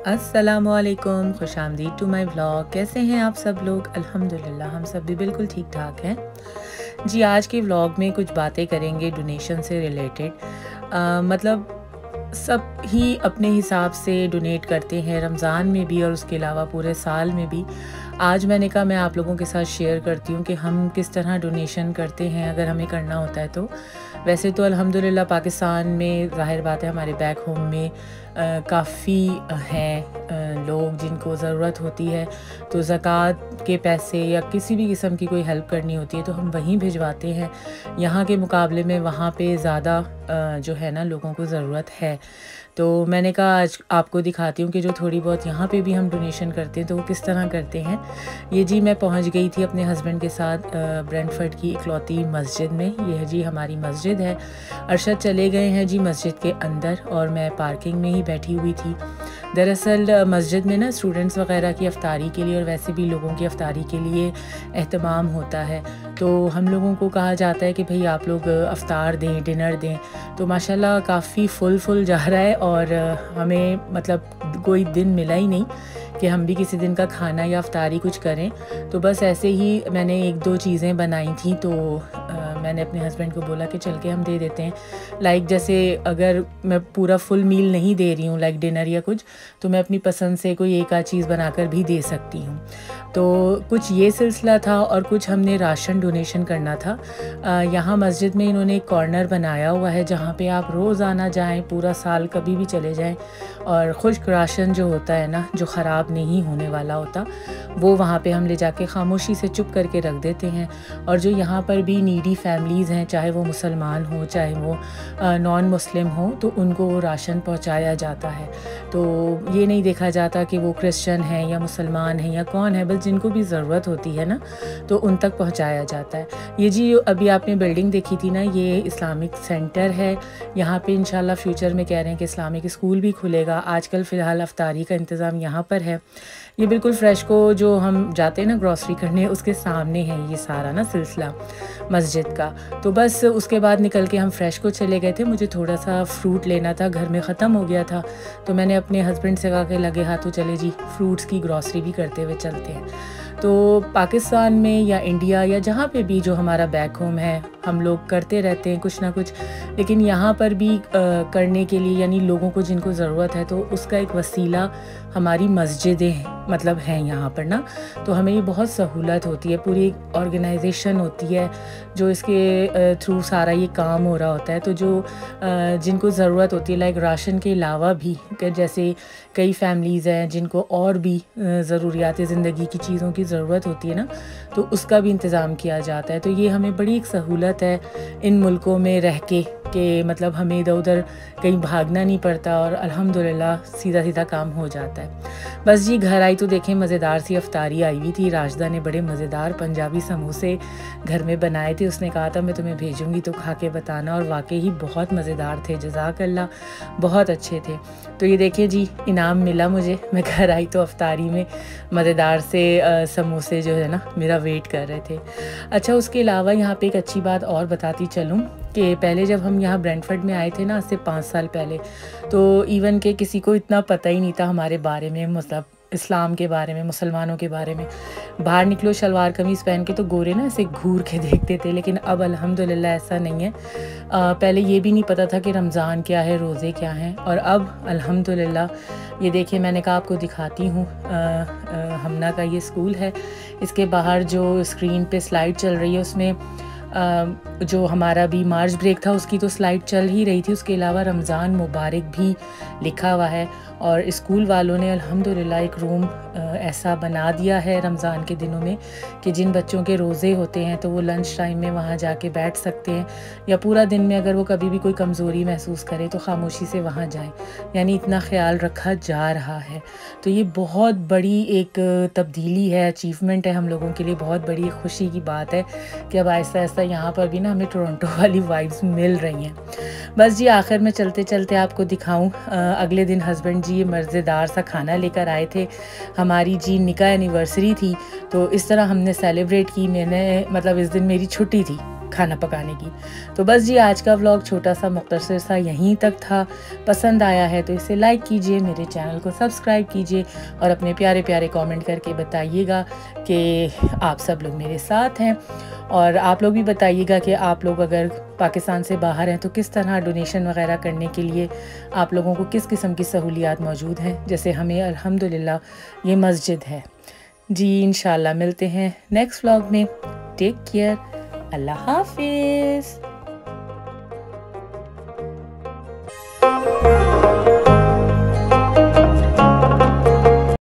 अस्सलामुअलैकुम, खुशामदीद to my vlog. कैसे हैं आप सब लोग? अल्हम्दुलिल्लाह हम सब भी बिल्कुल ठीक ठाक हैं जी। आज के व्लॉग में कुछ बातें करेंगे डोनेशन से रिलेटेड। मतलब सब ही अपने हिसाब से डोनेट करते हैं, रमज़ान में भी और उसके अलावा पूरे साल में भी। आज मैंने कहा मैं आप लोगों के साथ शेयर करती हूँ कि हम किस तरह डोनेशन करते हैं अगर हमें करना होता है तो। वैसे तो अल्हम्दुलिल्लाह पाकिस्तान में ज़ाहिर बात है हमारे बैक होम में काफ़ी हैं लोग जिनको ज़रूरत होती है, तो ज़कात के पैसे या किसी भी किस्म की कोई हेल्प करनी होती है तो हम वहीं भिजवाते हैं। यहाँ के मुकाबले में वहाँ पे ज़्यादा जो है ना लोगों को ज़रूरत है। तो मैंने कहा आज आपको दिखाती हूँ कि जो थोड़ी बहुत यहाँ पे भी हम डोनेशन करते हैं तो वो किस तरह करते हैं। ये जी मैं पहुँच गई थी अपने हस्बैंड के साथ ब्रेंटफर्ड की इकलौती मस्जिद में। ये है जी हमारी मस्जिद है। अरशद चले गए हैं जी मस्जिद के अंदर और मैं पार्किंग में ही बैठी हुई थी। दरअसल मस्जिद में ना स्टूडेंट्स वगैरह की अफ्तारी के लिए और वैसे भी लोगों की अफ्तारी के लिए एहतमाम होता है, तो हम लोगों को कहा जाता है कि भाई आप लोग अफ्तार दें, डिनर दें। तो माशाल्लाह काफ़ी फुल जा रहा है और हमें मतलब कोई दिन मिला ही नहीं कि हम भी किसी दिन का खाना या अफ्तारी कुछ करें। तो बस ऐसे ही मैंने एक दो चीज़ें बनाई थी तो मैंने अपने हस्बैंड को बोला कि चल के हम दे देते हैं। लाइक जैसे अगर मैं पूरा फुल मील नहीं दे रही हूँ लाइक डिनर या कुछ, तो मैं अपनी पसंद से कोई एक आध चीज़ बनाकर भी दे सकती हूँ। तो कुछ ये सिलसिला था और कुछ हमने राशन डोनेशन करना था। यहाँ मस्जिद में इन्होंने एक कॉर्नर बनाया हुआ है जहाँ पे आप रोज़ आना जाएँ, पूरा साल कभी भी चले जाएँ और खुश्क राशन जो होता है ना, जो ख़राब नहीं होने वाला होता, वो वहाँ पे हम ले जाके खामोशी से चुप करके रख देते हैं। और जो यहाँ पर भी नीडी फैमिलीज़ हैं, चाहे वो मुसलमान हो चाहे वो नॉन मुस्लिम हो, तो उनको वो राशन पहुँचाया जाता है। तो ये नहीं देखा जाता कि वो क्रिश्चियन है या मुसलमान है या कौन है, बस जिनको भी ज़रूरत होती है ना तो उन तक पहुँचाया जाता है। ये जी अभी आपने बिल्डिंग देखी थी ना, ये इस्लामिक सेंटर है। यहाँ पे इंशाल्लाह फ्यूचर में कह रहे हैं कि इस्लामिक स्कूल भी खुलेगा। आजकल फ़िलहाल अफ्तारी का इंतज़ाम यहाँ पर है। ये बिल्कुल फ्रेश को जो हम जाते हैं ना ग्रॉसरी करने, उसके सामने है ये सारा ना सिलसिला मस्जिद का। तो बस उसके बाद निकल के हम फ्रेश को चले गए थे। मुझे थोड़ा सा फ्रूट लेना था, घर में ख़त्म हो गया था, तो मैंने अपने हस्बैंड से कहा कि लगे हाथों चले जी फ्रूट्स की ग्रॉसरी भी करते हुए चलते हैं। तो पाकिस्तान में या इंडिया या जहाँ पे भी जो हमारा बैक होम है, हम लोग करते रहते हैं कुछ ना कुछ, लेकिन यहाँ पर भी करने के लिए यानी लोगों को जिनको ज़रूरत है तो उसका एक वसीला हमारी मस्जिदें मतलब हैं यहाँ पर ना। तो हमें ये बहुत सहूलत होती है, पूरी एक ऑर्गेनाइजेशन होती है जो इसके थ्रू सारा ये काम हो रहा होता है। तो जो जिनको ज़रूरत होती है लाइक राशन के अलावा भी, जैसे कई फैमिलीज़ हैं जिनको और भी ज़रूरियात ज़िंदगी की चीज़ों की ज़रूरत होती है ना, तो उसका भी इंतज़ाम किया जाता है। तो ये हमें बड़ी एक सहूलत है इन मुल्कों में रह के कि मतलब हमें इधर उधर कहीं भागना नहीं पड़ता और अल्हम्दुलिल्लाह सीधा सीधा काम हो जाता है। बस जी घर आई तो देखें मज़ेदार सी अफ्तारी आई हुई थी। राशिदा ने बड़े मज़ेदार पंजाबी समोसे घर में बनाए थे। उसने कहा था मैं तुम्हें भेजूँगी तो खा के बताना, और वाकई ही बहुत मज़ेदार थे। जज़ाकल्लाह, बहुत अच्छे थे। तो ये देखिए जी इनाम मिला मुझे। मैं घर आई तो अफ्तारी में मज़ेदार से समोसे जो है ना मेरा वेट कर रहे थे। अच्छा, उसके अलावा यहाँ पे एक अच्छी बात और बताती चलूँ कि पहले जब हम यहाँ ब्रेंटफर्ड में आए थे ना, आज से 5 साल पहले, तो इवन के किसी को इतना पता ही नहीं था हमारे बारे में, मतलब इस्लाम के बारे में, मुसलमानों के बारे में। बाहर निकलो शलवार कमीज़ पहन के तो गोरे ना ऐसे घूर के देखते थे, लेकिन अब अल्हम्दुलिल्लाह ऐसा नहीं है। पहले ये भी नहीं पता था कि रमज़ान क्या है, रोज़े क्या हैं, और अब अल्हम्दुलिल्लाह ये देखिए मैंने कहा आपको दिखाती हूँ। हमना का ये स्कूल है, इसके बाहर जो स्क्रीन पे स्लाइड चल रही है उसमें जो हमारा भी मार्च ब्रेक था उसकी तो स्लाइड चल ही रही थी। उसके अलावा रमज़ान मुबारक भी लिखा हुआ है, और स्कूल वालों ने अल्हम्दुलिल्लाह एक रूम ऐसा बना दिया है रमज़ान के दिनों में कि जिन बच्चों के रोज़े होते हैं तो वो लंच टाइम में वहाँ जाके बैठ सकते हैं, या पूरा दिन में अगर वो कभी भी कोई कमज़ोरी महसूस करे तो खामोशी से वहाँ जाएं। यानी इतना ख्याल रखा जा रहा है। तो ये बहुत बड़ी एक तब्दीली है, अचीवमेंट है हम लोगों के लिए। बहुत बड़ी खुशी की बात है कि अब आहिस्ता आहिस्ता यहाँ पर भी ना हमें टोरंटो वाली वाइब्स मिल रही हैं। बस जी आखिर में चलते चलते आपको दिखाऊं, अगले दिन हस्बैंड जी मज़ेदार सा खाना लेकर आए थे। हमारी जी निकाह एनिवर्सरी थी, तो इस तरह हमने सेलिब्रेट की। मैंने मतलब इस दिन मेरी छुट्टी थी, खाना पकाने की। तो बस जी आज का व्लॉग छोटा सा मुख्तसर सा यहीं तक था। पसंद आया है तो इसे लाइक कीजिए, मेरे चैनल को सब्सक्राइब कीजिए और अपने प्यारे प्यारे कमेंट करके बताइएगा कि आप सब लोग मेरे साथ हैं। और आप लोग भी बताइएगा कि आप लोग अगर पाकिस्तान से बाहर हैं तो किस तरह डोनेशन वगैरह करने के लिए आप लोगों को किस किस्म की सहूलियात मौजूद हैं। जैसे हमें अल्हम्दुलिल्लाह ये मस्जिद है जी। इंशाल्लाह मिलते हैं नेक्स्ट व्लॉग में। टेक केयर, अल्लाह हाफिज़।